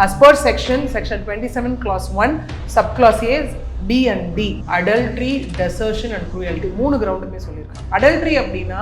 as per section 27 clause 1 subclause A B and D adultery, desertion and cruelty மூணு கிரவுண்டுமே சொல்லியிருக்காங்க. adultery அப்படின்னா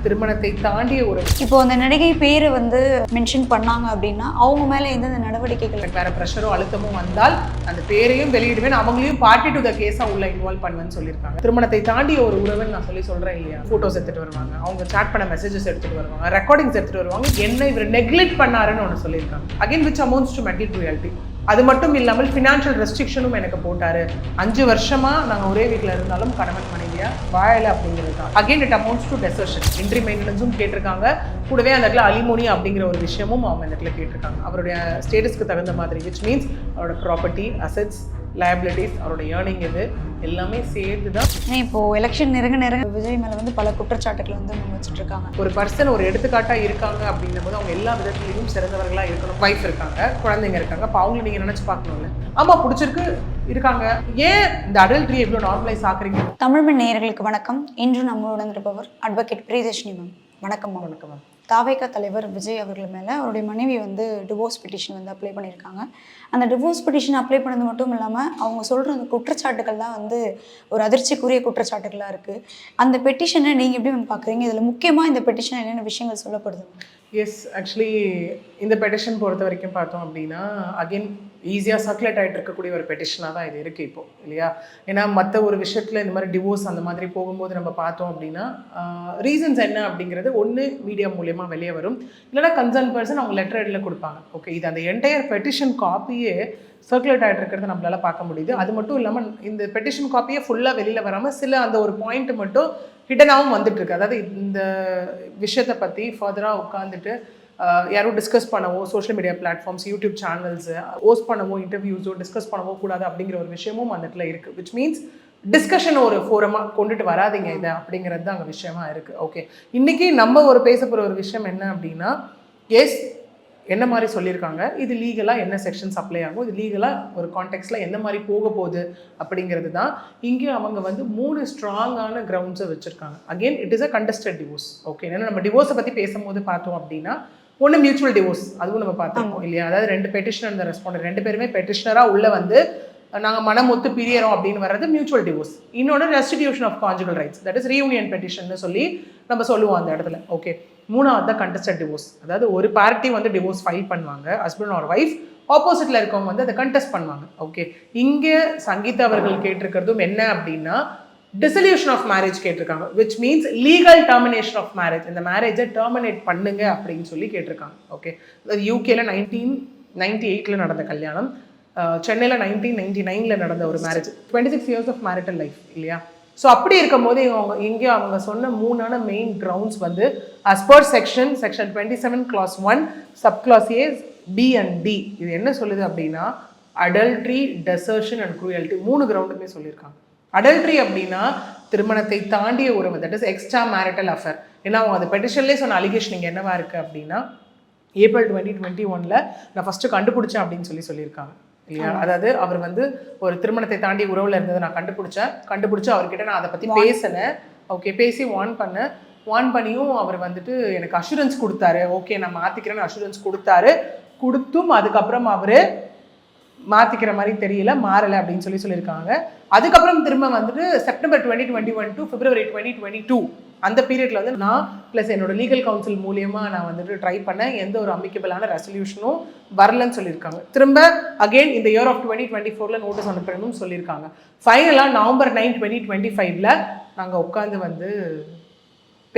திருமணத்தை தாண்டிய ஒரு இப்போ அந்த நடிகை பேரை வந்து மென்ஷன் பண்ணாங்க அப்படின்னா அவங்க மேலே எந்தெந்த நடவடிக்கைகள் வேற ப்ரெஷரோ அழுத்தமோ வந்தால் அந்த பேரையும் வெளியிடுவேன், அவங்களையும் பார்ட்டி டு த கேஸா உள்ள இன்வால்வ் பண்ணுவேன்னு சொல்லியிருக்காங்க. திருமணத்தை தாண்டிய ஒரு உறவுன்னு நான் சொல்றேன் இல்லையா, போட்டோஸ் எடுத்துட்டு வருவாங்க, அவங்க சாட் பண்ண மெசேஜஸ் எடுத்துட்டு வருவாங்க, ரெக்கார்டிங்ஸ் எடுத்துட்டு வருவாங்க, என்ன இவர் நெக்லெக்ட் பண்ணாருன்னு ஒன்று சொல்லியிருக்காங்க. Again which amounts to mental cruelty. அது மட்டும் இல்லாமல் ஃபினான்ஷியல் ரெஸ்ட்ரிக்ஷனும் எனக்கு போட்டாரு. 5 வருஷமா நாங்கள் ஒரே வீட்டில் இருந்தாலும் கணவன் மனைவியா வாழலை அப்படிங்கிறது தான். Again it amounts to desertion. Interim மெயின்டெனன்ஸும் கேட்டிருக்காங்க, கூடவே அந்த இடத்துல அலிமோனி அப்படிங்கிற ஒரு விஷயமும் அவங்க அந்த இடத்துல கேட்டிருக்காங்க. அவருடைய ஸ்டேட்டஸ்க்கு தகுந்த மாதிரி, விச் மீன்ஸ் அவரோட ப்ராப்பர்ட்டி, அசெட்ஸ், லயபிலிட்டிஸ், அவரோட ஏர்னிங், இது எல்லாமே சேர்த்து தான். இப்போ எலெக்ஷன் நெருங்க விஜய் மேலே வந்து பல குற்றச்சாட்டுகள் வந்து வச்சுட்டு இருக்காங்க. ஒரு பர்சன் ஒரு எடுத்துக்காட்டாக இருக்காங்க அப்படின்னும் போது அவங்க எல்லா விதத்துலையும் சிறந்தவர்களாக இருக்கணும். வைஃப் இருக்காங்க, குழந்தைங்க இருக்காங்க, அப்போ அவங்களை நீங்கள் நினச்சி பார்க்கணும்ல. ஆமாம், பிடிச்சிருக்கு இருக்காங்க, ஏன் இந்த அடல்ட்ரி எவ்வளோ நார்மலைஸ் ஆக்குறீங்க? தமிழ்மண் நேயர்களுக்கு வணக்கம். இன்று நம்மளுடன் இருப்பவர் அட்வொகேட் பிரியதர்ஷினி மேம். வணக்கம் மேம். வணக்கம் மேம். தாவேகா தலைவர் விஜய் அவர்கள் மேலே அவருடைய மனைவி வந்து டிவோர்ஸ் பெட்டிஷன் வந்து அப்ளை பண்ணியிருக்காங்க. அந்த டிவோர்ஸ் பெட்டிஷன் அப்ளை பண்ணது மட்டும் இல்லாமல் அவங்க சொல்கிற அந்த குற்றச்சாட்டுகள் தான் வந்து ஒரு அதிர்ச்சிக்குரிய குற்றச்சாட்டுகளாக இருக்குது. அந்த பெட்டிஷனை நீங்கள் எப்படி மேம் பார்க்குறீங்க? இதில் முக்கியமாக இந்த பெட்டிஷன் என்னென்ன விஷயங்கள் சொல்லப்படுது? எஸ், ஆக்சுவலி இந்த பெட்டிஷன் பொறுத்த வரைக்கும் பார்த்தோம் அப்படின்னா அகெயின் ஈஸியாக சர்க்குலேட் ஆகிட்டு இருக்கக்கூடிய ஒரு பெட்டிஷனாக தான் இது இருக்குது இப்போ, இல்லையா? ஏன்னா மற்ற ஒரு விஷயத்தில் இந்த மாதிரி டிவோர்ஸ் அந்த மாதிரி போகும்போது நம்ம பார்த்தோம் அப்படின்னா ரீசன்ஸ் என்ன அப்படிங்கிறது ஒன்று மீடியா மூலயமா வெளியே வரும், இல்லைனா கன்சர்ன் பர்சன் அவங்க லெட்டர் ஹெட்டில் கொடுப்பாங்க. ஓகே, இது அந்த என்டையர் பெட்டிஷன் காப்பியே சர்க்குலேட் ஆகிட்டு இருக்கிறத நம்மளால் பார்க்க முடியுது. அது மட்டும் இல்லாமல் இந்த பெட்டிஷன் காப்பியே ஃபுல்லாக வெளியில் வராமல் சில அந்த ஒரு பாயிண்ட் மட்டும் ஹிடனாகவும் வந்துட்டு இருக்கு. அதாவது இந்த விஷயத்தை பற்றி ஃபர்தராக உட்காந்துட்டு யாரும் டிஸ்கஸ் பண்ணவோ, social media platforms, YouTube channels host பண்ணவோ, இன்டர்வியூஸோ டிஸ்கஸ் பண்ணவோ கூடாது அப்படிங்கிற ஒரு விஷயமும் அந்த இடத்துல இருக்குது. விச் மீன்ஸ் டிஸ்கஷன் ஒரு ஃபோரமாக கொண்டுட்டு வராதிங்க இதை அப்படிங்கிறது தான் அங்கே விஷயமா இருக்குது. ஓகே, இன்றைக்கி நம்ம ஒரு பேச போகிற ஒரு விஷயம் என்ன அப்படின்னா, எஸ் என்ன மாதிரி சொல்லியிருக்காங்க, இது லீகலாக என்ன செக்ஷன்ஸ் அப்ளை ஆகும், இது லீகலாக ஒரு கான்டெக்ட்ஸில் எந்த மாதிரி போக போகுது அப்படிங்கிறது தான். இங்கே அவங்க வந்து 3 ஸ்ட்ராங்கான கிரவுண்ட்ஸை வச்சுருக்காங்க. Again it is a contested divorce. Okay, ஏன்னா நம்ம டிவோர்ஸை பற்றி பேசும்போது பார்த்தோம் அப்படின்னா ஒன்று மியூச்சுவல் டிவோர்ஸ், அதுவும் நம்ம பார்த்துருக்கோம் இல்லையா? அதாவது 2 பெட்டிஷனர் அந்த ரெஸ்பாண்டர் 2 பேருமே பெட்டிஷனராக உள்ளே வந்து நாங்கள் மனம் ஒத்து பிரியறோம் அப்படின்னு வர்றது மியூச்சுவல் டிவோர்ஸ். இன்னொன்று restitution of conjugal rights, that is reunion petition சொல்லி நம்ம சொல்லுவோம் அந்த இடத்துல. ஓகே, 3வது தான் கண்டஸ்டட் டிவோர்ஸ். அதாவது ஒரு பார்ட்டி வந்து டிவோர்ஸ் ஃபைல் பண்ணுவாங்க, ஹஸ்பண்ட் ஆர் ஒய்ஃப், ஆப்போசிட்டில் இருக்கவங்க வந்து அதை கண்டெஸ்ட் பண்ணுவாங்க. ஓகே, இங்கே சங்கீதா அவர்கள் கேட்டிருக்கிறதும் என்ன அப்படின்னா டிசல்யூஷன் ஆஃப் மேரேஜ் கேட்டிருக்காங்க, which means legal termination of marriage. இந்த மேரேஜை டெர்மினேட் பண்ணுங்க அப்படின்னு சொல்லி கேட்டிருக்காங்க. ஓகே, அது யூகேல 1998 நடந்த கல்யாணம், சென்னையில் 1999 நடந்த ஒரு marriage, 26 years of marital life இல்லையா? ஸோ அப்படி இருக்கும் போது இங்கே அவங்க சொன்ன 3ஆன மெயின் கிரவுண்ட்ஸ் வந்து as per section 27 clause 1 subclause A B and D. இது என்ன சொல்லுது அப்படின்னா adultery, desertion and cruelty 3 கிரவுண்டுமே சொல்லியிருக்காங்க. adultery அப்படின்னா திருமணத்தை தாண்டிய உறவு, that is extra marital affair. ஏன்னா அவங்க அந்த பெட்டிஷன்லேயே சொன்ன அலிகேஷன் இங்கே என்னவா இருக்குது அப்படின்னா ஏப்ரல் 2021 நான் ஃபஸ்ட்டு கண்டுபிடிச்சேன் அப்படின்னு சொல்லியிருக்காங்க இல்லையா? அதாவது அவர் வந்து ஒரு திருமணத்தை தாண்டி உறவில் இருந்ததை நான் கண்டுபிடிச்சு அவர்கிட்ட நான் அதை பற்றி பேசினேன். ஓகே, பேசி வார்ன் பண்ணியும் அவர் வந்துட்டு எனக்கு அஷூரன்ஸ் கொடுத்தாரு. ஓகே, நான் மாற்றிக்கிறேன்னு அஷூரன்ஸ் கொடுத்தும் அதுக்கப்புறம் அவர் மாற்றிக்கிற மாதிரி தெரியல, மாறலை அப்படின்னு சொல்லியிருக்காங்க. அதுக்கப்புறம் திரும்ப வந்துட்டு செப்டம்பர் 2021 டு பிப்ரவரி 2022 அந்த பீரியட்ல வந்து நான் ப்ளஸ் என்னோட லீகல் கவுன்சில் மூலியமாக நான் வந்துட்டு ட்ரை பண்ணேன், எந்த ஒரு அமிக்கபிளான ரெசல்யூஷனும் வரலன்னு சொல்லியிருக்காங்க. திரும்ப அகெயின் இந்த இயர் ஆஃப் 2024 நோட்டீஸ் அனுப்பணும்னு சொல்லியிருக்காங்க. ஃபைனலாக நவம்பர் 9, 2025 நாங்கள் உட்காந்து வந்து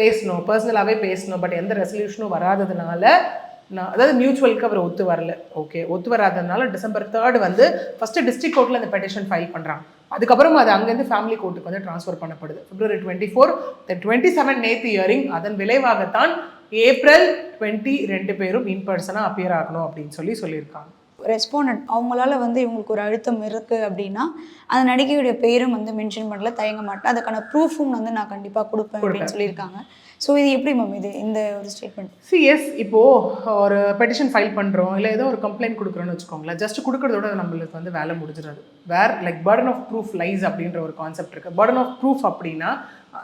பேசணும், பர்சனலாகவே பேசணும். பட் எந்த ரெசல்யூஷனும் வராததுனால அதாவது மியூச்சுவலுக்கு அவர் ஒத்து வரல. ஓகே, ஒத்து வராததுனால டிசம்பர் 3 வந்து ஃபஸ்ட்டு டிஸ்ட்ரிக்ட் கோர்ட்டில் அந்த பெட்டிஷன் ஃபைல் பண்ணுறாங்க. அதுக்கப்புறம் அது அங்கேருந்து ஃபேமிலி கோர்ட்டுக்கு வந்து ட்ரான்ஸ்ஃபர் பண்ணப்படுது. பிப்ரவரி 24, 27 நேற்று ஹியரிங். அதன் விளைவாகத்தான் ஏப்ரல் 20 2 பேரும் இன் பர்சனாக அப்பியர் ஆகணும் அப்படின்னு சொல்லியிருக்காங்க. ரெஸ்பாண்டன்ட் அவங்களால வந்து இவங்களுக்கு ஒரு அழுத்தம் இருக்குது அப்படின்னா அந்த நடிகையுடைய பேரும் வந்து மென்ஷன் பண்ணல, தயங்க மாட்டேன், அதுக்கான ப்ரூஃபும் வந்து நான் கண்டிப்பாக கொடுப்பேன் அப்படின்னு சொல்லியிருக்காங்க. ஸோ இது எப்படி மேம் இது இந்த ஒரு ஸ்டேட்மெண்ட்? எஸ் இப்போது ஒரு பெட்டிஷன் ஃபைல் பண்ணுறோம் இல்லை ஏதோ ஒரு கம்ப்ளைண்ட் கொடுக்குறோன்னு வச்சுக்கோங்களேன், ஜஸ்ட் கொடுக்குறதோட நம்மளுக்கு வந்து வேலை முடிஞ்சிடாது. Like burden of proof lies அப்படின்ற ஒரு கான்செப்ட் இருக்குது. பர்டன் ஆஃப் ப்ரூஃப் அப்படின்னா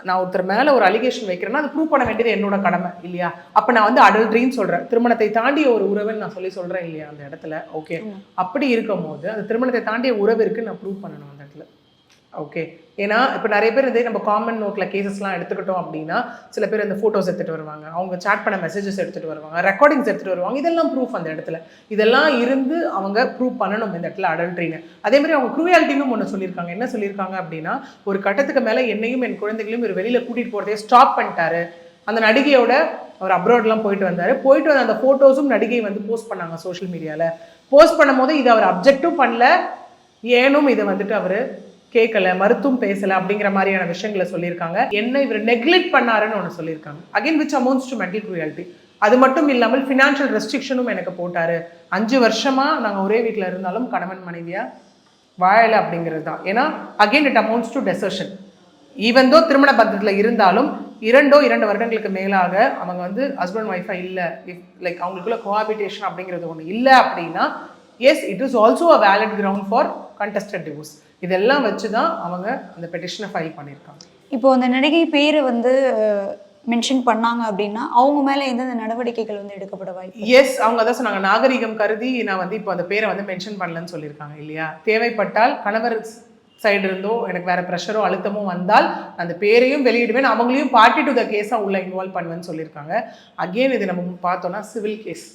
நான் ஒருத்தர் மேலே ஒரு அலிகேஷன் வைக்கிறேன்னா அது ப்ரூவ் பண்ண வேண்டியது என்னோட கடமை இல்லையா? அப்போ நான் வந்து அடல்ட்ரின்னு சொல்கிறேன், திருமணத்தை தாண்டிய ஒரு உறவுன்னு நான் சொல்கிறேன் இல்லையா அந்த இடத்துல. ஓகே, அப்படி இருக்கும் போது அந்த திருமணத்தை தாண்டிய உறவிற்கு நான் ப்ரூவ் பண்ணணும் அந்த இடத்துல. ஓகே, ஏன்னா இப்போ நிறைய பேர் வந்து நம்ம காமன் நோட்டில் கேசஸ்லாம் எடுத்துக்கிட்டோம் அப்படின்னா சில பேர் இந்த ஃபோட்டோஸ் எடுத்துகிட்டு வருவாங்க, அவங்க சாட் பண்ண மெசேஜஸ் எடுத்துகிட்டு வருவாங்க, ரெக்கார்டிங்ஸ் எடுத்துகிட்டு வருவாங்க. இதெல்லாம் ப்ரூஃப் அந்த இடத்துல. இதெல்லாம் இருந்து அவங்க ப்ரூவ் பண்ணணும் இந்த இடத்துல அடல்ட்ரின்னு. அதே மாதிரி அவங்க க்ரூயாலிட்டின்னு ஒன்று சொல்லியிருக்காங்க. என்ன சொல்லியிருக்காங்க அப்படின்னா, ஒரு கட்டத்துக்கு மேலே என்னையும் என் குழந்தைகளையும் ஒரு வெளியில் கூட்டிகிட்டு போகிறதே ஸ்டாப் பண்ணிட்டாரு. அந்த நடிகையோட அவர் அப்ராட்லாம் போயிட்டு வந்தார். போயிட்டு வந்த அந்த ஃபோட்டோஸும் நடிகை வந்து போஸ்ட் பண்ணாங்க சோஷியல் மீடியாவில். போஸ்ட் பண்ணும் போது இதை அவர் அப்ஜெக்டும் பண்ணல, ஏனும் இதை வந்துட்டு அவர் கேட்கல, மருத்துவம் பேசலை அப்படிங்கிற மாதிரியான விஷயங்களை சொல்லியிருக்காங்க. என்ன இவர் நெக்லெக்ட் பண்ணாருன்னு ஒன்று சொல்லியிருக்காங்க. Again which amounts to mental cruelty. அது மட்டும் இல்லாமல் ஃபினான்ஷியல் ரெஸ்ட்ரிக்ஷனும் எனக்கு போட்டார். 5 வருஷமாக நாங்கள் ஒரே வீட்டில் இருந்தாலும் கணவன் மனைவியாக வாழலை அப்படிங்கிறது தான். ஏன்னா again it amounts to desertion. Even though திருமண பந்தத்தில் இருந்தாலும் 2 வருடங்களுக்கு மேலாக அவங்க வந்து ஹஸ்பண்ட் ஒய்ஃபாக இல்லை, லைக் அவங்களுக்குள்ள கோஹாபிட்டேஷன் அப்படிங்கிறது ஒன்று இல்லை அப்படின்னா S it is also a valid ground for contested divorce. இதெல்லாம் வச்சு தான் அவங்க அந்த பெட்டிஷனை ஃபைல் பண்ணியிருக்காங்க. இப்போ அந்த நடிகை பேரை வந்து மென்ஷன் பண்ணாங்க அப்படின்னா அவங்க மேலே எந்தெந்த நடவடிக்கைகள் வந்து எடுக்கப்பட வாய்ப்பு? எஸ், அவங்க அதான் சொன்னாங்க, நாகரிகம் கருதி நான் வந்து இப்போ அந்த பேரை வந்து மென்ஷன் பண்ணலன்னு சொல்லியிருக்காங்க இல்லையா. தேவைப்பட்டால் கணவர் சைடு இருந்தோ எனக்கு வேற ப்ரெஷரோ அழுத்தமோ வந்தால் அந்த பேரையும் வெளியிடுவேன், அவங்களையும் பார்ட்டி டு த கேஸாக உள்ள இன்வால்வ் பண்ணுவேன்னு சொல்லியிருக்காங்க. அகெயின் இது நம்ம பார்த்தோன்னா சிவில் கேஸ்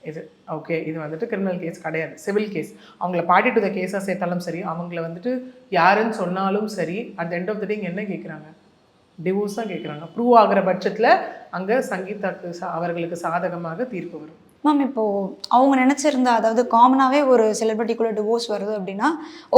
இது. ஓகே, இது வந்துட்டு கிரிமினல் கேஸ் கிடையாது, சிவில் கேஸ். அவங்கள பார்ட்டி டு த கேஸாக சேர்த்தாலும் சரி, அவங்கள வந்துட்டு யாருன்னு சொன்னாலும் சரி, at the end of the day என்ன கேட்குறாங்க, டிவோர்ஸ் தான் கேட்குறாங்க. ப்ரூவ் ஆகிற பட்சத்தில் அங்கே சங்கீதாக்கு அவர்களுக்கு சாதகமாக தீர்ப்பு வரும். மேம் இப்போது அவங்க நினச்சிருந்தா, அதாவது காமனாகவே ஒரு செலிபிரிட்டிக்குள்ளே டிவோர்ஸ் வருது அப்படின்னா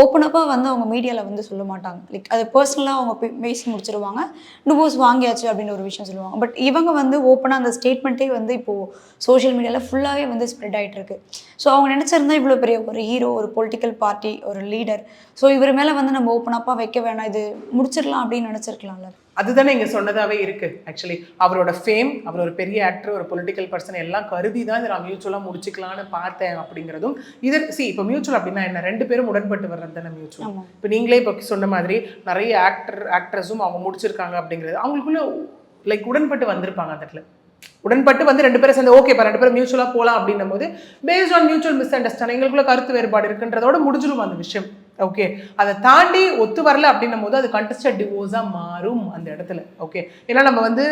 ஓப்பனப்பாக வந்து அவங்க மீடியாவில் வந்து சொல்ல மாட்டாங்க. லைக் அது பர்சனலாக அவங்க பேசி முடிச்சிருவாங்க, டிவோர்ஸ் வாங்கியாச்சு அப்படின்னு ஒரு விஷயம் சொல்லுவாங்க. பட் இவங்க வந்து ஓப்பனாக அந்த ஸ்டேட்மெண்ட்டே வந்து இப்போது சோஷியல் மீடியாவில் ஃபுல்லாகவே வந்து ஸ்ப்ரெட் ஆகிட்டு இருக்கு. ஸோ அவங்க நினச்சிருந்தா இவ்வளோ பெரிய ஒரு ஹீரோ, ஒரு பொலிட்டிக்கல் பார்ட்டி, ஒரு லீடர், ஸோ இவர் மேலே வந்து நம்ம ஓப்பனப்பாக வைக்க வேணாம், இது முடிச்சிடலாம் அப்படின்னு நினச்சிருக்கலாம்ல. அதுதானே இங்கே சொன்னதாகவே இருக்குது. ஆக்சுவலி அவரோட ஃபேம், அவர் ஒரு பெரிய ஆக்டர், ஒரு பொலிட்டிக்கல் பர்சன் எல்லாம் கருதி தான் இதை நான் மியூச்சுவலாக முடிச்சிக்கலான்னு பார்த்தேன் அப்படிங்கிறதும் இது. இப்போ மியூச்சுவல் அப்படின்னா என்ன, 2 பேரும் உடன்பட்டு வர்றது தானே மியூச்சுவல். இப்போ நீங்களே இப்போ சொன்ன மாதிரி நிறைய ஆக்ட்ரஸும் அவங்க முடிச்சிருக்காங்க அப்படிங்கிறது அவங்களுக்குள்ள லைக் உடன்பட்டு வந்திருப்பாங்க. அந்த இடத்துல உடன்பட்டு வந்து 2 பேரும் சேர்ந்து ஓகே 2 பேரும் மியூச்சுவலாக போகலாம் அப்படின்னும் போது based on mutual miss understanding எங்களுக்குள்ள கருத்து வேறுபாடு இருக்குன்றதோட முடிஞ்சிடும் அந்த விஷயம். ஓகே, அதை தாண்டி ஒத்து வரல அப்படின்னும் போது அது கண்டெஸ்டட் டிவோர்ஸாக மாறும் அந்த இடத்துல. ஓகே, ஏன்னா நம்ம வந்து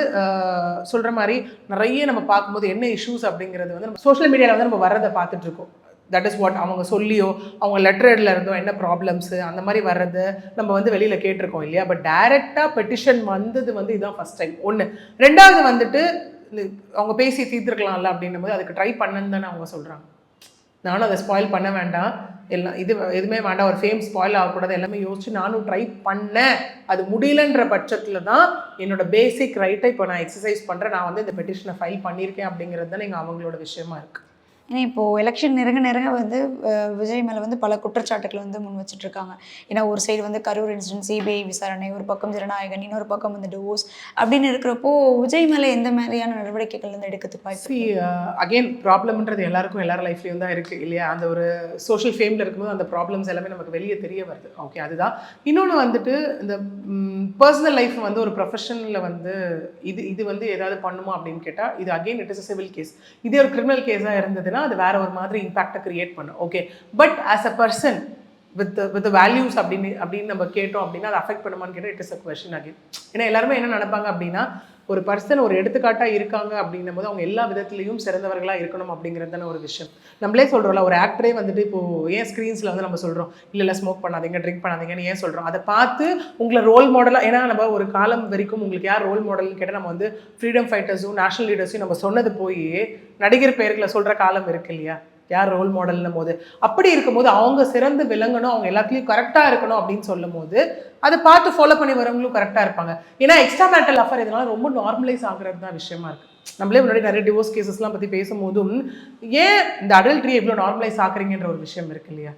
சொல்கிற மாதிரி நிறைய நம்ம பார்க்கும்போது என்ன இஷ்யூஸ் அப்படிங்கிறது வந்து நம்ம சோஷியல் மீடியாவில் வந்து நம்ம வர்றதை பார்த்துட்டு இருக்கோம். தட் இஸ் வாட் அவங்க சொல்லியோ அவங்க லெட்டரில் இருந்தோ என்ன ப்ராப்ளம்ஸு அந்த மாதிரி வர்றது நம்ம வந்து வெளியில் கேட்டிருக்கோம் இல்லையா. பட் டைரெக்டாக பெட்டிஷன் வந்தது வந்து இதுதான் ஃபஸ்ட் டைம். 1. 2வது வந்துட்டு அவங்க பேசி தீர்த்துருக்கலாம்ல அப்படின்னும் போது அதுக்கு ட்ரை பண்ணுன்னு தானே அவங்க சொல்கிறாங்க. நானும் அதை ஸ்பாயில் பண்ண வேண்டாம், எல்லாம் இது எதுவுமே வேண்டாம், ஒரு ஃபேம் ஸ்பாயில் ஆகக்கூடாது, எல்லாமே யோசிச்சு நானும் ட்ரை பண்ணேன். அது முடியலன்ற பட்சத்தில் தான் என்னோட பேசிக் ரைட்டை இப்போ நான் எக்ஸசைஸ் பண்ணுறேன், நான் வந்து இந்த பெட்டிஷனை ஃபைல் பண்ணியிருக்கேன் அப்படிங்கிறது தான் நீங்கள் அவங்களோட விஷயமா இருக்குது. ஏன்னா இப்போது எலெக்ஷன் நெருங்க வந்து விஜய் மேலே வந்து பல குற்றச்சாட்டுகள் வந்து முன் வச்சுட்ருக்காங்க. ஏன்னா ஒரு சைடு வந்து கரூர் இன்சிடென்ட், சிபிஐ விசாரணை, ஒரு பக்கம் ஜனநாயகன், இன்னொரு பக்கம் வந்து டிவோர்ஸ் அப்படின்னு இருக்கிறப்போ விஜய் மேலே எந்த மாதிரியான நடவடிக்கைகள் வந்து எடுக்கிறதுக்கு வாய்ப்பு? அகெயின் ப்ராப்ளம்ன்றது எல்லாருக்கும் எல்லார் லைஃப்லையும் தான் இருக்குது இல்லையா. அந்த ஒரு சோஷியல் ஃபேமில் இருக்கும்போது அந்த ப்ராப்ளம்ஸ் எல்லாமே நமக்கு வெளியே தெரிய வருது. ஓகே, அதுதான். இன்னொன்று வந்துட்டு இந்த பர்சனல் லைஃப் வந்து ஒரு ப்ரொஃபஷனில் வந்து இது வந்து ஏதாவது பண்ணுமா அப்படின்னு கேட்டால் இது again it is a civil case. இதே ஒரு கிரிமினல் கேஸாக இருந்ததுன்னா அது வேற ஒரு மாதிரி இம்பாக்டை கிரியேட் பண்ணும். Okay, but as a person with values அப்படின்னு நம்ம கேட்டோம் அப்படின்னா அது அஃபெக்ட் பண்ணுமான்னு கேட்டால் it is a question again. ஏன்னா எல்லாருமே என்ன நினைப்பாங்க அப்படின்னா ஒரு பர்சன் ஒரு எடுத்துக்காட்டாக இருக்காங்க அப்படின்னும் போது அவங்க எல்லா விதத்துலையும் சிறந்தவர்களாக இருக்கணும் அப்படிங்கிறது தானே ஒரு விஷயம். நம்மளே சொல்கிறோம்ல, ஒரு ஆக்டரே வந்துட்டு இப்போது ஏன் ஸ்க்ரீன்ஸில் வந்து நம்ம சொல்கிறோம் இல்லை ஸ்மோக் பண்ணாதீங்க, ட்ரிங்க் பண்ணாதீங்கன்னு ஏன் சொல்கிறோம்? அதை பார்த்து உங்களை ரோல் மாடலாக, ஏன்னா நம்ம ஒரு காலம் வரைக்கும் உங்களுக்கு யார் ரோல் மாடல்னு கேட்டால் நம்ம வந்து ஃப்ரீடம் ஃபைட்டர்ஸும் நேஷனல் லீடர்ஸையும் நம்ம சொன்னது போய் நடிகர் பெயர்களை சொல்கிற காலம் இருக்கு இல்லையா, யார் ரோல் மாடல்னும் போது. அப்படி இருக்கும்போது அவங்க சிறந்து விளங்கணும், அவங்க எல்லாத்துலேயும் கரெக்டாக இருக்கணும் அப்படின்னு சொல்லும் போது அதை பார்த்து ஃபாலோ பண்ணி வரவங்களும் கரெக்டாக இருப்பாங்க. ஏன்னா எக்ஸ்ட்ரா மேரிட்டல் அஃபேர் இதனால ரொம்ப நார்மலைஸ் ஆகுறது தான் விஷயமா இருக்குது. நம்மளே முன்னாடி நிறைய டிவோர்ஸ் கேசஸ்லாம் பற்றி பேசும்போதும் ஏன் இந்த அடல்ட்ரி எவ்வளோ நார்மலைஸ் ஆக்குறீங்கன்ற ஒரு விஷயம் இருக்கு இல்லையா.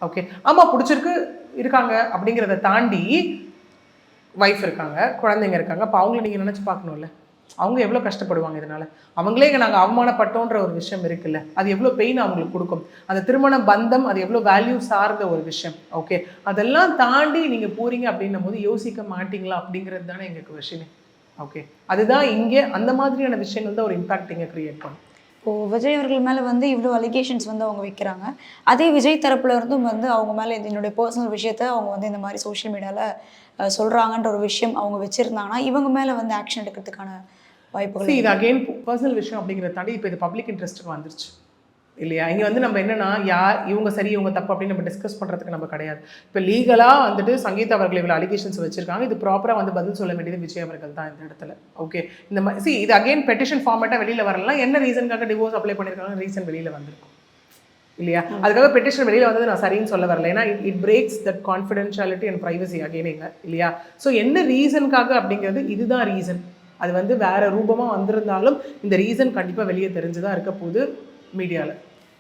ஓகே, ஆமாம் பிடிச்சிருக்கு இருக்காங்க அப்படிங்கிறத தாண்டி ஒய்ஃப் இருக்காங்க, குழந்தைங்க இருக்காங்க, அப்போ அவங்கள நீங்கள் நினச்சி பார்க்கணும்ல. அவங்க எவ்வளோ கஷ்டப்படுவாங்க இதனால. அவங்களே இங்கே நாங்கள் அவமானப்பட்டோன்ற ஒரு விஷயம் இருக்குல்ல, அது எவ்வளோ பெயின் அவங்களுக்கு கொடுக்கும். அந்த திருமண பந்தம் அது எவ்வளோ வேல்யூ சார்ந்த ஒரு விஷயம். ஓகே, அதெல்லாம் தாண்டி நீங்கள் போறீங்க அப்படின்னும் போது யோசிக்க மாட்டீங்களா அப்படிங்கிறது தானே எங்களுக்கு விஷயமே. ஓகே, அதுதான் இங்கே அந்த மாதிரியான விஷயங்கள் தான் ஒரு இம்பாக்ட் இங்கே கிரியேட் பண்ணும். இப்போது விஜய் அவர்கள் மேலே வந்து இவ்வளோ அலிகேஷன்ஸ் வந்து அவங்க வைக்கிறாங்க. அதே விஜய் தரப்புல இருந்தும் வந்து அவங்க மேலே என்னுடைய பர்சனல் விஷயத்த அவங்க வந்து இந்த மாதிரி சோஷியல் மீடியாவில் சொல்கிறாங்கன்ற ஒரு விஷயம் அவங்க வச்சுருந்தாங்கன்னா இவங்க மேலே வந்து ஆக்ஷன் எடுக்கிறதுக்கான வாய்ப்புகள் இது அகெயின் பர்சனல் விஷயம் அப்படிங்கிறத தாண்டி இப்போ இது பப்ளிக் இன்ட்ரெஸ்ட்டுக்கு வந்துருச்சு இல்லையா. இங்கே வந்து நம்ம என்னன்னா இவங்க சரி இவங்க தப்பு அப்படின்னு நம்ம டிஸ்கஸ் பண்ணுறதுக்கு நம்ம கிடையாது. இப்போ லீகலாக வந்துட்டு சங்கீதா அவர்கள் இவ்வளோ அலிகேஷன்ஸ் வச்சிருக்காங்க. இது ப்ராப்பராக வந்து பதில் சொல்ல வேண்டியது விஜய் அவர்கள் தான் இந்த இடத்துல. ஓகே, இந்த மாதிரி இது அகெயின் பெட்டிஷன் ஃபார்மேட்டாக வெளியில் வரலாம். என்ன ரீசனுக்காக டிவோர்ஸ் அப்ளை பண்ணியிருக்காங்க ரீசன் வெளியில் வந்திருக்கும் இல்லையா. அதுக்காக பெட்டிஷன் வெளியில் வந்தது நான் சரின்னு சொல்ல வரல. ஏன்னா it breaks that confidentiality and privacy அகெயினிங்க இல்லையா. ஸோ என்ன ரீசனுக்காக அப்படிங்கிறது இதுதான் ரீசன். அது வந்து வேற ரூபமாக வந்திருந்தாலும் இந்த ரீசன் கண்டிப்பாக வெளியே தெரிஞ்சுதான் இருக்க போகுது மீடியாவில்.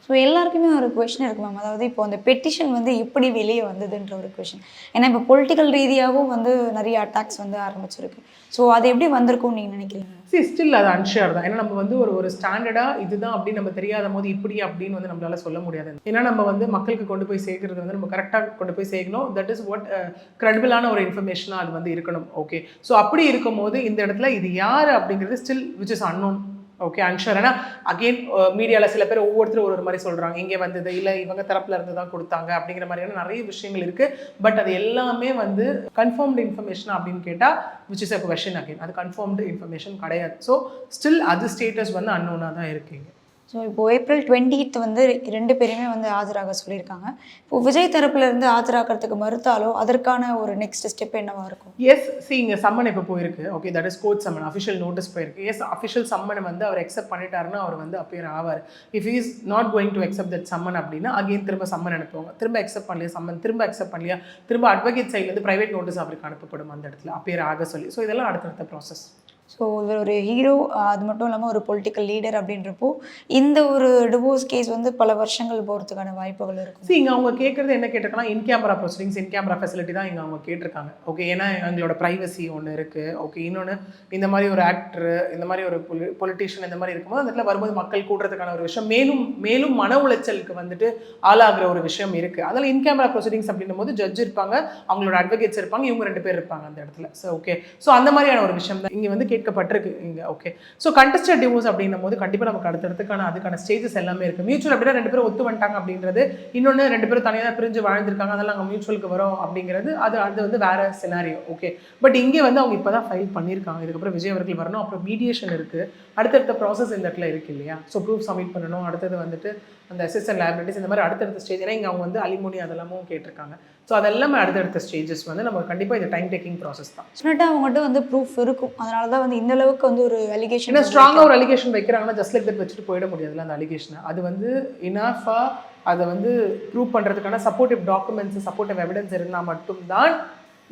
ஸோ எல்லாருக்குமே ஒரு கொஷின் இருக்கு மேம். அதாவது இப்போ அந்த பெட்டிஷன் வந்து எப்படி வெளியே வந்ததுன்ற ஒரு கொஷின். ஏன்னா இப்போ பொலிட்டிக்கல் ரீதியாகவும் வந்து நிறைய அட்டாக்ஸ் வந்து ஆரம்பிச்சிருக்கு. ஸோ அது எப்படி வந்திருக்கும்னு நீங்கள் நினைக்கிறீங்க? ஸ்டில் அது அன்ஷியர் தான். ஏன்னா நம்ம வந்து ஒரு ஸ்டாண்டர்டாக இதுதான் அப்படின்னு நம்ம தெரியாத போது இப்படி அப்படின்னு வந்து நம்மளால சொல்ல முடியாது. ஏன்னா நம்ம வந்து மக்களுக்கு கொண்டு போய் சேர்க்கறது வந்து நம்ம கரெக்டாக கொண்டு போய் சேர்க்கணும். தட் இஸ் வாட் கிரெடிபிளான ஒரு இன்ஃபர்மேஷனாக அது வந்து இருக்கணும். ஓகே, ஸோ அப்படி இருக்கும் போது இந்த இடத்துல இது யார் அப்படிங்கிறது still which is unknown. Okay, unsure. ஏன்னா அகெயின் மீடியாவில் சில பேர் ஒவ்வொருத்தரும் ஒரு மாதிரி சொல்கிறாங்க, இங்கே வந்தது இல்லை இவங்க தரப்பில் இருந்து தான் கொடுத்தாங்க அப்படிங்கிற மாதிரியான நிறைய விஷயங்கள் இருக்குது. பட் அது எல்லாமே வந்து கன்ஃபார்ம்டு இன்ஃபர்மேஷன் அப்படின்னு கேட்டால் which is a question. Again அது கன்ஃபார்ம்டு இன்ஃபர்மேஷன் கிடையாது. ஸோ ஸ்டில் அது ஸ்டேட்டஸ் வந்து அன்னோனாக தான் இருக்குங்க. ஸோ இப்போது April 20th வந்து 2 பேருமே வந்து ஆஜராக சொல்லியிருக்காங்க. இப்போ விஜய் தரப்புலேருந்து ஆஜராகிறதுக்கு மறுத்தாலோ அதற்கான ஒரு நெக்ஸ்ட் ஸ்டெப் என்னவாக இருக்கும்? இங்கே சம்மன் இப்போ போயிருக்கு. Okay, that is court summon, official notice போயிருக்கு. அஃபிஷியல் சம்மனை வந்து அவர் அக்செப்ட் பண்ணிட்டாருன்னா அவர் வந்து அப்பியர் ஆவார். If is not going to accept that summon அப்படின்னா அகெயின் திரும்ப சம்மன் அனுப்புவாங்க. திரும்ப அக்செப்ட் பண்ணலையா சம்மன், திரும்ப அக்செப்ட் பண்ணலையா திரும்ப அட்வொகேட் சைட்லேருந்து ப்ரைவேட் நோட்டீஸ் அவருக்கு அனுப்பப்படும் அந்த இடத்துல அப்பியர் ஆக சொல்லி. ஸோ இதெல்லாம் அடுத்தடுத்த ப்ராசஸ். ஸோ இவர் ஒரு ஹீரோ, அது மட்டும் இல்லாமல் ஒரு பொலிட்டிக்கல் லீடர் அப்படின்றப்போ இந்த ஒரு டிவோர்ஸ் கேஸ் வந்து பல வருஷங்கள் போகிறதுக்கான வாய்ப்புகள் இருக்கும். இங்கே அவங்க கேட்குறது என்ன கேட்டிருக்காங்கன்னா in camera proceedings, in camera facility தான் இங்கே அவங்க கேட்டிருக்காங்க. ஓகே, ஏன்னா எங்களோட ப்ரைவசி ஒன்று இருக்குது. ஓகே, இன்னொன்று இந்த மாதிரி ஒரு ஆக்டர், இந்த மாதிரி ஒரு பொலிட்டிஷியன் இந்த மாதிரி இருக்கும்போது அந்த இடத்துல வரும்போது மக்கள் கூடுறதுக்கான ஒரு விஷயம் மேலும் மன உளைச்சலுக்கு வந்துட்டு ஆளாகிற ஒரு விஷயம் இருக்குது. அதனால் இன் கேமரா ப்ரொசீடிங்ஸ் அப்படின்னும் போது ஜட்ஜ் இருப்பாங்க, அவங்களோட அட்வொகேட்ஸ் இருப்பாங்க, இவங்க 2 பேர் இருப்பாங்க அந்த இடத்துல. ஸோ ஓகே, ஸோ அந்த மாதிரியான ஒரு விஷயம் தான் இங்கே வந்து கேட்கப்பட்டிருக்கு இங்கே. ஓகே, ஸோ கண்டஸ்டட் டிவோர்ஸ் அப்படின்னும் போது கண்டிப்பாக நமக்கு அதுக்கான ஸ்டேஜஸ் எல்லாமே இருக்குது. மியூச்சுவல் அப்படின்னா 2 பேரும் ஒத்து வந்துட்டாங்க அப்படின்றது, இன்னொன்று 2 பேரும் தனியாக பிரிஞ்சு வாழ்ந்துருக்காங்க அதெல்லாம் நாங்கள் மியூச்சுவலுக்கு வரோம் அப்படிங்கிறது அது வந்து வேற சினாரியோ. ஓகே, பட் இங்கே வந்து அவங்க இப்போ தான் ஃபைல் பண்ணியிருக்காங்க. இதுக்கப்புறம் விஜய் அவர்கள் வரணும், அப்புறம் மீடியேஷன் இருக்குது, அடுத்தடுத்த ப்ராசஸ் இந்த இடத்துல இருக்குது இல்லையா. ஸோ ப்ரூஃப் சப்மிட் பண்ணணும், அடுத்தது வந்துட்டு அந்த அசிஸ்டன்ட் லைபிலிட்டிஸ் இந்த மாதிரி அடுத்தடுத்த ஸ்டேஜ். ஏன்னா இங்கே அவங்க வந்து அலிமோனி அதெல்லாமும் கேட்டிருக்காங்க. ஸோ அதெல்லாமே அடுத்தடுத்த ஸ்டேஜஸ் வந்து நம்ம கண்டிப்பாக இது டைம் டேக்கிங் ப்ராசஸ் தான். டெஃபினட்டாக அவங்ககிட்ட வந்து ப்ரூஃப் இருக்கும். அதனால தான் வந்து இந்த அளவுக்கு வந்து ஒரு அலிகேஷன், ஏன்னா ஸ்ட்ராங்காக ஒரு அலிகேஷன் வைக்கிறாங்கன்னா ஜஸ்ட் லைக் தட் வச்சுட்டு போயிட முடியாதுல்ல அந்த அலிகேஷனை. அது வந்து இனாஃபாக அதை வந்து ப்ரூவ் பண்ணுறதுக்கான சப்போர்ட்டிவ் டாக்குமெண்ட்ஸ், சப்போர்ட்டிவ் எவிடன்ஸ் இருந்தால் மட்டும்தான்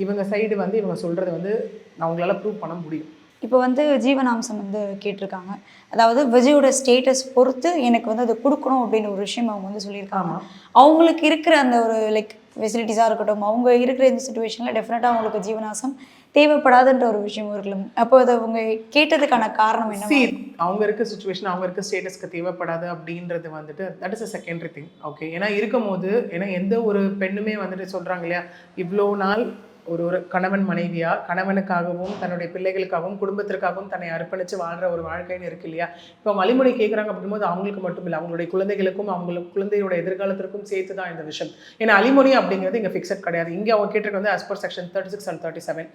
இவங்க சைடு வந்து இவங்க சொல்கிறது வந்து அவங்களால ப்ரூவ் பண்ண முடியும். இப்போ வந்து ஜீவனாம்சம் வந்து கேட்டிருக்காங்க. அதாவது விஜயோட ஸ்டேட்டஸ் பொறுத்து எனக்கு வந்து அதை கொடுக்கணும் அப்படின்ற ஒரு விஷயம் அவங்க வந்து சொல்லியிருக்காங்க. அவங்களுக்கு இருக்கிற அந்த ஒரு லைக் ஃபெசிலிட்டிஸாக இருக்கட்டும், அவங்க இருக்கிற இந்த சுச்சுவேஷனில் டெஃபினட்டாக அவங்களுக்கு ஜீவனாம்சம் தேவைப்படாதுன்ற ஒரு விஷயம் இருக்கலாம். அப்போ அதை அவங்க கேட்டதுக்கான காரணம் என்ன? அவங்க இருக்க சுச்சுவேஷன், அவங்க இருக்க ஸ்டேட்டஸ்க்கு தேவைப்படாது அப்படின்றது வந்துட்டு that is a secondary thing. Okay, ஏன்னா இருக்கும் போது ஏன்னா எந்த ஒரு பெண்ணுமே வந்துட்டு சொல்கிறாங்க இல்லையா, இவ்வளோ நாள் ஒரு கணவன் மனைவியா கணவனுக்காகவும் தன்னுடைய பிள்ளைகளுக்காகவும் குடும்பத்திற்காகவும் தன்னை அர்ப்பணித்து வாழ்கிற ஒரு வாழ்க்கைன்னு இருக்கு இல்லையா. இப்போ அவங்க அலிமொழி கேட்குறாங்க அப்படிங்கும்போது அவங்களுக்கு மட்டும் இல்லை, அவங்களுடைய குழந்தைகளுக்கும் அவங்களுக்கு குழந்தையோட எதிர்காலத்திற்கும் சேர்த்து தான் இந்த விஷயம். ஏன்னா அலிமொழி அப்படிங்கிறது இங்கே ஃபிக்ஸட் கிடையாது. இங்கே அவங்க கேட்டிருக்க வந்து as per section 36 and 37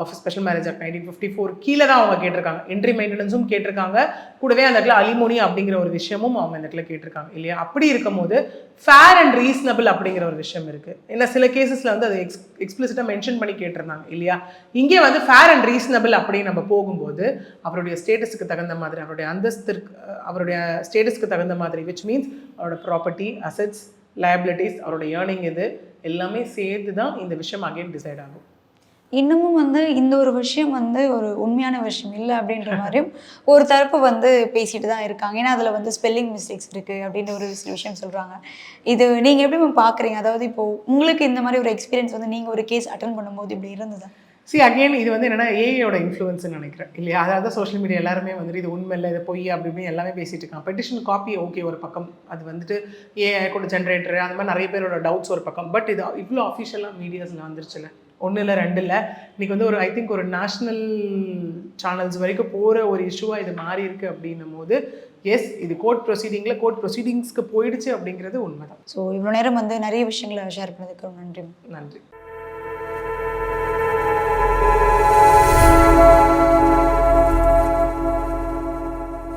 of special marriage act 1954 கீழே தான் அவங்க கேட்டிருக்காங்க. என்ட்ரி மெயின்டெனன்ஸும் கேட்டிருக்காங்க, கூடவே அந்த இடத்துல அலிமோனி அப்படிங்கிற ஒரு விஷயமும் அவங்க அந்த இடத்துல கேட்டிருக்காங்க இல்லையா. அப்படி இருக்கும் போது ஃபேர் அண்ட் ரீசனபிள் அப்படிங்கிற ஒரு விஷயம் இருக்குது. ஏன்னா சில கேசஸில் வந்து அதை எக்ஸ்பிளிசிட்டாக மென்ஷன் பண்ணி கேட்டிருந்தாங்க இல்லையா. இங்கே வந்து ஃபேர் அண்ட் ரீசனபிள் அப்படின்னு நம்ம போகும்போது அவருடைய ஸ்டேட்டஸுக்கு தகுந்த மாதிரி, அவருடைய அந்தஸ்திற்கு, அவருடைய ஸ்டேட்டஸ்க்கு தகுந்த மாதிரி, விச் மீன்ஸ் அவரோட ப்ராப்பர்ட்டி, அசட்ஸ், லயபிலிட்டிஸ், அவரோட ஏர்னிங், இது எல்லாமே சேர்த்து தான் இந்த விஷயம் அகைன் டிசைட் ஆகும். இன்னமும் வந்து இந்த ஒரு விஷயம் வந்து ஒரு உண்மையான விஷயம் இல்லை அப்படின்ற மாதிரியும் ஒரு தரப்பு வந்து பேசிட்டு தான் இருக்காங்க. ஏன்னா அதில் வந்து ஸ்பெல்லிங் மிஸ்டேக்ஸ் இருக்குது அப்படின்ற ஒரு சில விஷயம் சொல்கிறாங்க. இது நீங்கள் எப்படி பார்க்குறீங்க? அதாவது இப்போது உங்களுக்கு இந்த மாதிரி ஒரு எக்ஸ்பீரியன்ஸ் வந்து நீங்கள் ஒரு கேஸ் அட்டன் பண்ணும்போது இப்படி இருந்ததா? அகைன் இது வந்து என்னன்னா ஏஐயோட இன்ஃப்ளூயன்ஸ்னு நினைக்கிறேன் இல்லையா. அதாவது தான் சோஷியல் மீடியா எல்லாருமே வந்துட்டு இது உண்மை இல்லை, இது பொய் அப்படி இப்படின்னு எல்லாமே பேசிட்டு இருக்காங்க. பெட்டிஷன் காப்பி ஓகே ஒரு பக்கம், அது வந்துட்டு ஏஐ கூட ஜென்ரேட்டர் அந்த மாதிரி நிறைய பேரோட டவுட்ஸ் ஒரு பக்கம். பட் இது இவ்வளோ அஃபிஷியலாக மீடியாஸில் வந்துருச்சுல, 1 இல்லை 2 இல்லை, இன்றைக்கி வந்து ஒரு ஐ திங்க் ஒரு நேஷ்னல் சேனல்ஸ் வரைக்கும் போகிற ஒரு இஷ்யூவாக இது மாறி இருக்குது அப்படின்னும் போது எஸ் இது கோர்ட் ப்ரொசீடிங்ஸ்க்கு போயிடுச்சு அப்படிங்கிறது உண்மைதான். ஸோ இவ்வளோ நேரம் வந்து நிறைய விஷயங்களை ஷேர் பண்ணதுக்கு நன்றி. நன்றி.